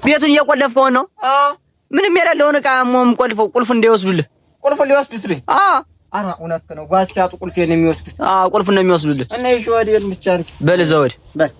ቤቱን እየቆለፍከው ነው? ምንም የሌለውን ዕቃ ቆልፈው ቁልፍ እንደወስዱልህ ቁልፍ ሊወስዱት ነው? ኧረ እውነት ነው። ጓዝ ሲያጡ ቁልፌን ነው የሚወስዱት። ቁልፍ ነው የሚወስዱልህ። እና ይሽ ወዲህ ብቻ ነው። በል እዛ ወዲህ በል።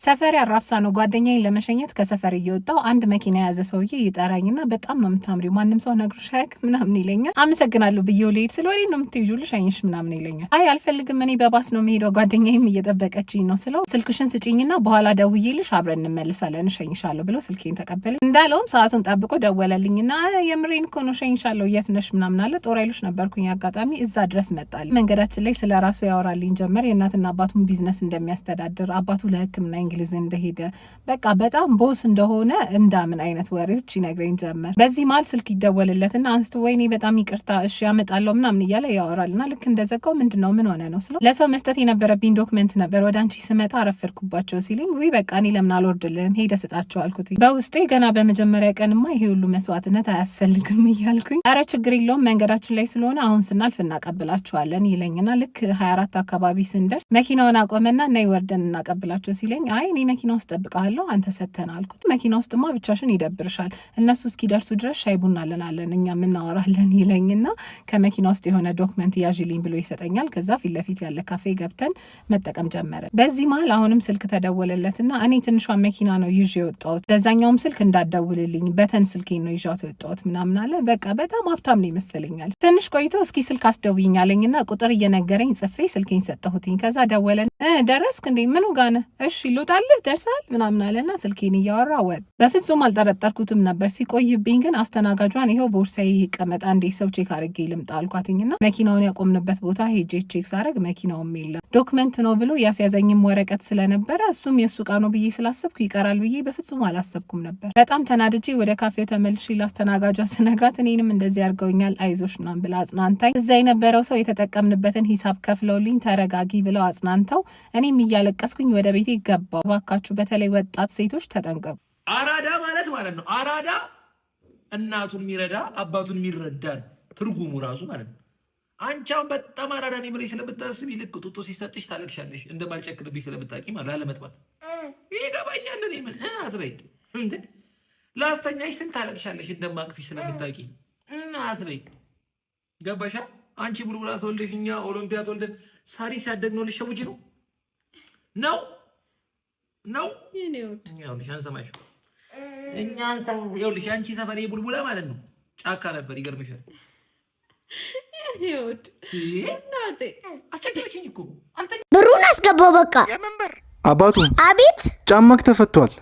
ሰፈር ያራፍሳ ነው ጓደኛዬን ለመሸኘት ከሰፈር እየወጣው አንድ መኪና የያዘ ሰውዬ ይጠራኝና በጣም ነው የምታምሪው ማንም ሰው ነግሮሽ አያውቅም ምናምን ይለኛል። አመሰግናለሁ ብዬው ልሄድ ስለ ወሬ ነው የምትይዡ ልሸኝሽ ምናምን ይለኛል። አይ አልፈልግም እኔ በባስ ነው የምሄደው ጓደኛዬም እየጠበቀችኝ ነው ስለው ስልክሽን ስጪኝና በኋላ ደውዬልሽ አብረን እንመለሳለን እሸኝሻለሁ ብሎ ስልኬን ተቀበለኝ። እንዳለውም ሰዓቱን ጠብቆ ደወለልኝና የምሬን እኮ ነው እሸኝሻለሁ የት ነሽ ምናምን አለ። ጦር ኃይሎች ነበርኩኝ አጋጣሚ እዛ ድረስ መጣል። መንገዳችን ላይ ስለ ራሱ ያወራልኝ ጀመር። የእናትና አባቱን ቢዝነስ እንደሚያስተዳድር አባቱ ለሕክምና እንግሊዝ እንደሄደ በቃ በጣም ቦስ እንደሆነ እንዳምን አይነት ወሬዎች ይነግረኝ ጀመር። በዚህ ማል ስልክ ይደወልለትና አንስቶ ወይኔ በጣም ይቅርታ እሺ ያመጣለው ምናምን እያለ ያወራልና ልክ እንደዘጋው ምንድነው ምን ሆነ ነው ስለው ለሰው መስጠት የነበረብኝ ዶክመንት ነበር ወደ አንቺ ስመጣ አረፈርኩባቸው ሲልኝ ወይ በቃ እኔ ለምን አልወርድልህም ሄደ ስጣቸው አልኩት። በውስጤ ገና በመጀመሪያ ቀንማ ይሄ ሁሉ መስዋዕትነት አያስፈልግም እያልኩኝ አረ ችግር የለውም መንገዳችን ላይ ስለሆነ አሁን ስናልፍ እናቀብላቸዋለን ይለኝና ልክ 24 አካባቢ ስንደርስ መኪናውን አቆመና እና ይወርደን እናቀብላቸው ሲለኝ አይ እኔ መኪና ውስጥ ጠብቃለሁ አንተ ሰተና አልኩት። መኪና ውስጥማ ብቻሽን ይደብርሻል እነሱ እስኪደርሱ ድረስ ሻይ ቡና አለናለን እኛ እናወራለን ይለኝና ከመኪና ውስጥ የሆነ ዶክመንት ያዥልኝ ብሎ ይሰጠኛል። ከዛ ፊት ለፊት ያለ ካፌ ገብተን መጠቀም ጀመረ። በዚህ መሃል አሁንም ስልክ ተደወለለትና እኔ ትንሿን መኪና ነው ይዤ የወጣሁት በዛኛውም ስልክ እንዳትደውልልኝ በተን ስልኬን ነው ይዤው የወጣሁት ምናምን አለ። በቃ በጣም ሀብታም ነው ይመስለኛል። ትንሽ ቆይቶ እስኪ ስልክ አስደውይኝ አለኝና ቁጥር እየነገረኝ ጽፌ ስልኬን ሰጠሁትኝ። ከዛ ደወለን ደረስክ እንዴ ምኑ ጋር ነህ እሺ ልውጣልህ ደርሳል ምናምን አለና ስልኬን እያወራ ወጥ በፍጹም አልጠረጠርኩትም ነበር። ሲቆይብኝ ግን አስተናጋጇን ይሄው ቦርሳዬ ይቀመጣ እንዴ ሰው ቼክ አድርጌ ልምጣ አልኳትኝና መኪናውን ያቆምንበት ቦታ ሄጄ ቼክ ሳደርግ መኪናውም የለም። ዶክመንት ነው ብሎ ያስያዘኝም ወረቀት ስለነበረ እሱም የሱ ዕቃ ነው ብዬ ስላሰብኩ ይቀራል ብዬ በፍጹም አላሰብኩም ነበር። በጣም ተናድጄ ወደ ካፌው ተመልሼ ላስተናጋጇ ስነግራት እኔንም እንደዚህ አድርገውኛል አይዞሽ ምናምን ብላ አጽናንታኝ እዛ የነበረው ሰው የተጠቀምንበትን ሂሳብ ከፍለውልኝ ተረጋጊ ብለው አጽናንተው እኔም እያለቀስኩኝ ወደ ቤቴ ገባው። ባካችሁ በተለይ ወጣት ሴቶች ተጠንቀቁ። አራዳ ማለት ነው አራዳ እናቱን የሚረዳ አባቱን የሚረዳ ትርጉሙ ራሱ ማለት ነው። አንቻውን በጣም አራዳ ነኝ ብለሽ ስለምታስቢ ልክ ጡጦ ሲሰጥሽ ታለቅሻለሽ እንደማልጨክንብሽ ስለምታውቂ ማለት ላለመጥባት ይገባኛል። እኔ ምን አትበይ እንዴ ላስተኛሽ ስንት ታለቅሻለሽ እንደማቅፊሽ ስለምታውቂ አትበይ ገባሻ? አንቺ ቡልቡላ ተወልደሽ እኛ ኦሎምፒያ ተወልደን ሳሪስ ያደግነው ልሸውጂ ነው ይኸውልሽ አንሰማሽ እኛን ሰው ይኸውልሽ አንቺ ሰፈር ቡልቡላ ማለት ነው ጫካ ነበር ይገርምሻል። ይሁድ እናቴ አስቸገረችኝ እኮ ብሩን አስገባው በቃ አባቱ አቤት ጫማክ ተፈቷል።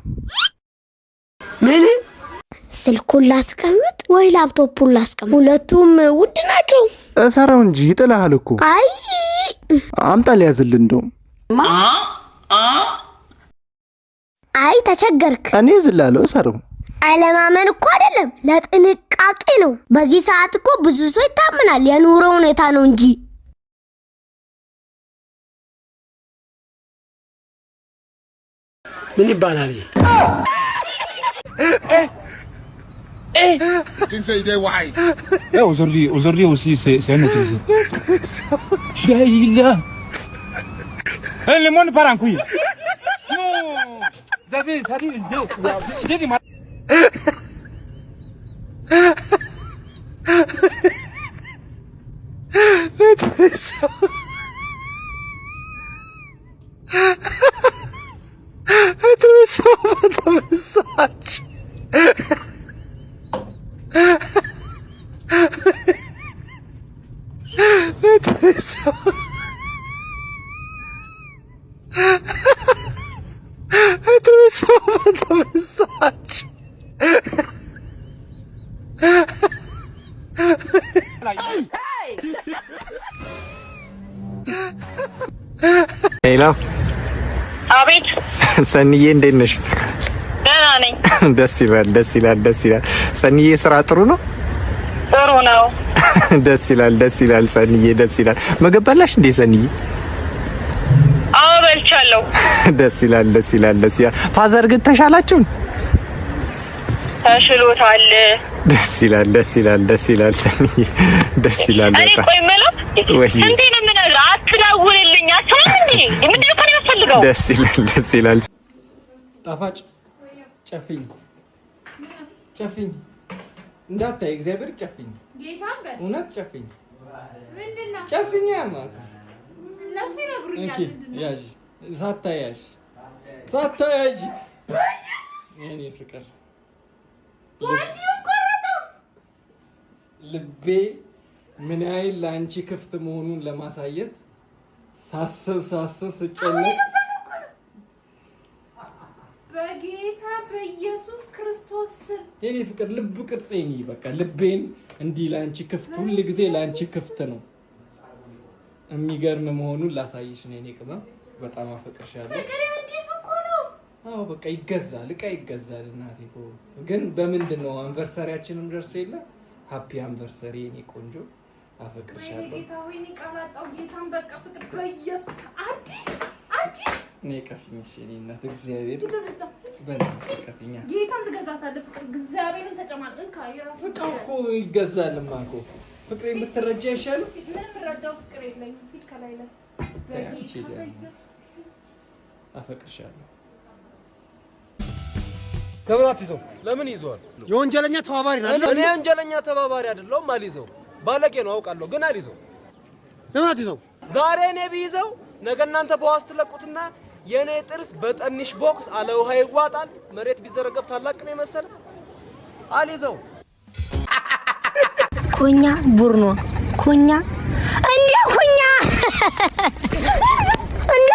ምን ስልኩን ላስቀምጥ ወይ ላፕቶፑን ላስቀምጥ? ሁለቱም ውድ ናቸው። እሰራው እንጂ ይጥላል እኮ። አይ አምጣ ሊያዝልን እንደው አይ ተቸገርክ። እኔ ዝላለው እሰራው። አለማመን እኮ አይደለም ለጥንቃቄ ነው። በዚህ ሰዓት እኮ ብዙ ሰው ይታመናል የኑሮ ሁኔታ ነው እንጂ። ምን ይባላል? Tu sais idée why? aujourd'hui aussi c'est un autre jour. Jaïla. Le monde part en couille. Non. Ça dit j'ai dit mal. ሄሎ አቤት ሰንዬ እንዴት ነሽ? ደህና ነኝ። ደስ ይላል ሰንዬ ስራ ጥሩ ነው? ጥሩ ነው። ደስ ይላል ሰንዬ ደስ ይላል። ምግብ በላሽ እንዴ ሰንዬ? አዎ በልቻለሁ። ደስ ይላል ፋዘር ግን ተሻላችሁ? ተሽሎታል። ደስ ይላል ሰንዬ ደስ ይላል። እኔ ቆይ መላ እንዴ ነው ምን አትላውልልኝ አትልም እንዴ ምንድነው ከኔ ዝጋው። ደስ ይላል። ጣፋጭ ጨፍኝ እንዳታይ እግዚአብሔር ጨፍኝ እውነት ጨፍኝ ጨፍኝ ያማ እነሱ ይነግሩኛል። ያዥ ሳታያዥ የኔ ፍቅር ልቤ ምን ያህል ለአንቺ ክፍት መሆኑን ለማሳየት ሳስብ ስጨነቅ በጌታ በኢየሱስ ክርስቶስ የኔ ፍቅር ልብ ቅርጽ ነኝ። በቃ ልቤን እንዲህ ለአንቺ ክፍት ሁሉ ጊዜ ለአንቺ ክፍት ነው። የሚገርም መሆኑን ላሳይሽ ነው የኔ ቅመም። በጣም አፈቅርሻለሁ። ፍቅር እንዲስ እኮ ነው። አዎ በቃ ይገዛል፣ እቃ ይገዛል። እናቴ እኮ ግን በምንድን ነው አንቨርሰሪያችንም ደርሶ የለ ሃፒ አንቨርሰሪ የኔ ቆንጆ አፈቅርሻለሁ። ጌታ ወይኔ ቃላጣው ጌታን በቃ ፍቅር በኢየሱስ አዲስ ነይ ቀፊኝ። እሺ እኔ እናት እግዚአብሔር ቀፊኛ ጌታን ትገዛታለህ። ፍቅር እግዚአብሔርን ተጨማል እንካ ይራስ ፍቅር እኮ ይገዛልማ እኮ ፍቅር የምትረጃ ይሻላል። ምን ምረዳው ፍቅር የለኝም። ፊት ከላይ ላይ አፈቅርሻለሁ። ከበላት ይዘው ለምን ይዟል? የወንጀለኛ ተባባሪ ነው። እኔ ወንጀለኛ ተባባሪ አይደለሁም። አልይዘው ባለጌ ነው አውቃለሁ፣ ግን አልይዘው። ለምን አትይዘው? ዛሬ እኔ ቢይዘው ነገ እናንተ በዋስ ትለቁትና የኔ ጥርስ በጠንሽ ቦክስ አለ ውሃ ይዋጣል። መሬት ቢዘረገፍ ታላቅ ነው መሰለ። አልይዘው። ኩኛ ቡርኖ ኩኛ እንዴ ኩኛ እንዴ